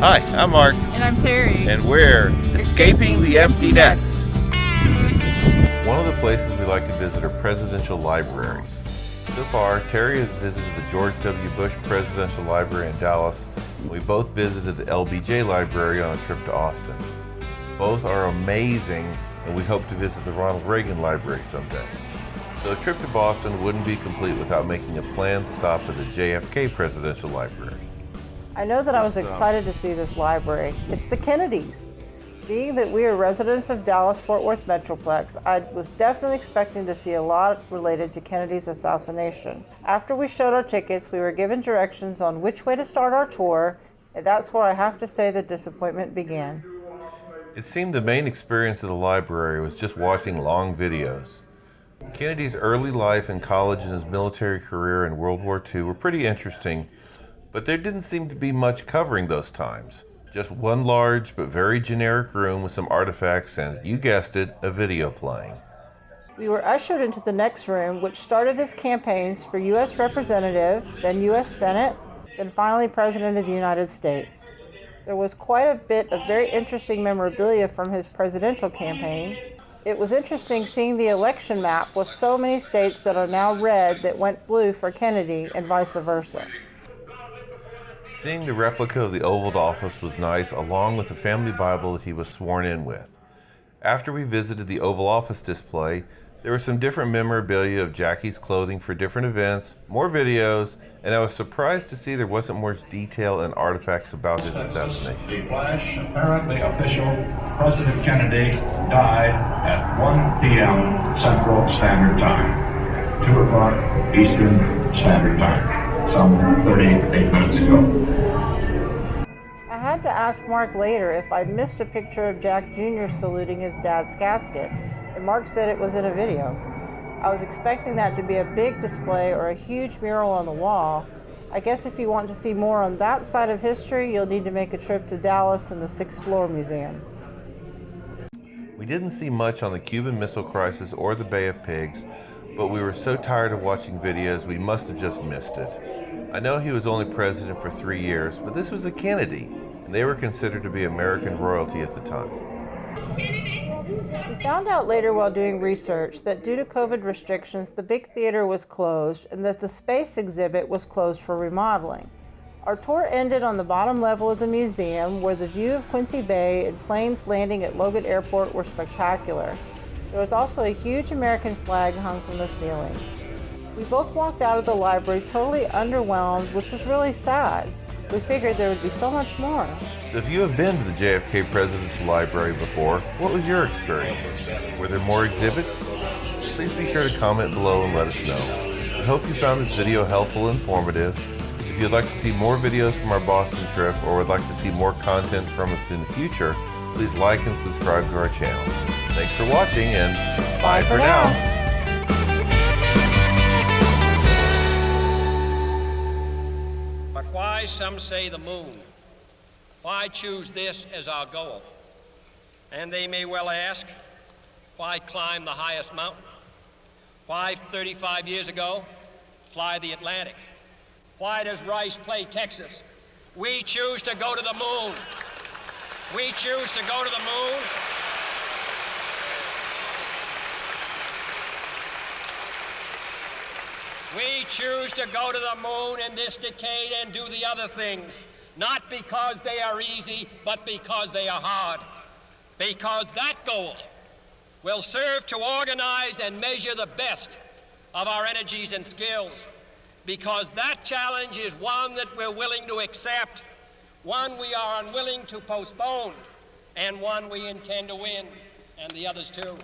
Hi, I'm Mark. And I'm Terry. And we're Escaping the Empty Nest. One of the places we like to visit are presidential libraries. So far, Terry has visited the George W. Bush Presidential Library in Dallas, and we both visited the LBJ Library on a trip to Austin. Both are amazing, and we hope to visit the Ronald Reagan Library someday. So a trip to Boston wouldn't be complete without making a planned stop at the JFK Presidential Library. I know that I was excited to see this library. It's the Kennedys. Being that we are residents of Dallas-Fort Worth Metroplex, I was definitely expecting to see a lot related to Kennedy's assassination. After we showed our tickets, we were given directions on which way to start our tour, and that's where I have to say the disappointment began. It seemed the main experience of the library was just watching long videos. Kennedy's early life in college and his military career in World War II were pretty interesting, but there didn't seem to be much covering those times. Just one large but very generic room with some artifacts and, you guessed it, a video playing. We were ushered into the next room, which started his campaigns for U.S. Representative, then U.S. Senate, then finally President of the United States. There was quite a bit of very interesting memorabilia from his presidential campaign. It was interesting seeing the election map with so many states that are now red that went blue for Kennedy and vice versa. Seeing the replica of the Oval Office was nice, along with the family Bible that he was sworn in with. After we visited the Oval Office display, there were some different memorabilia of Jackie's clothing for different events, more videos, and I was surprised to see there wasn't more detail and artifacts about his assassination. The flash, apparently official, President Kennedy died at 1 p.m. Central Standard Time, 2 o'clock Eastern Standard Time, some 38 minutes ago. I had to ask Mark later if I missed a picture of Jack Jr. saluting his dad's casket, and Mark said it was in a video. I was expecting that to be a big display or a huge mural on the wall. I guess if you want to see more on that side of history, you'll need to make a trip to Dallas and the 6th Floor Museum. We didn't see much on the Cuban Missile Crisis or the Bay of Pigs, but we were so tired of watching videos we must have just missed it. I know he was only president for 3 years, but this was a Kennedy, and they were considered to be American royalty at the time. We found out later while doing research that due to COVID restrictions, the big theater was closed and that the space exhibit was closed for remodeling. Our tour ended on the bottom level of the museum, where the view of Quincy Bay and planes landing at Logan Airport were spectacular. There was also a huge American flag hung from the ceiling. We both walked out of the library totally underwhelmed, which was really sad. We figured there would be so much more. So if you have been to the JFK Presidential Library before, what was your experience? Were there more exhibits? Please be sure to comment below and let us know. I hope you found this video helpful and informative. If you'd like to see more videos from our Boston trip or would like to see more content from us in the future, please like and subscribe to our channel. Thanks for watching, and bye for now. Why, some say, the moon? Why choose this as our goal? And they may well ask, why climb the highest mountain? Why, 35 years ago, fly the Atlantic? Why does Rice play Texas? We choose to go to the moon. We choose to go to the moon. We choose to go to the moon in this decade and do the other things, not because they are easy, but because they are hard. Because that goal will serve to organize and measure the best of our energies and skills. Because that challenge is one that we're willing to accept, one we are unwilling to postpone, and one we intend to win, and the others too.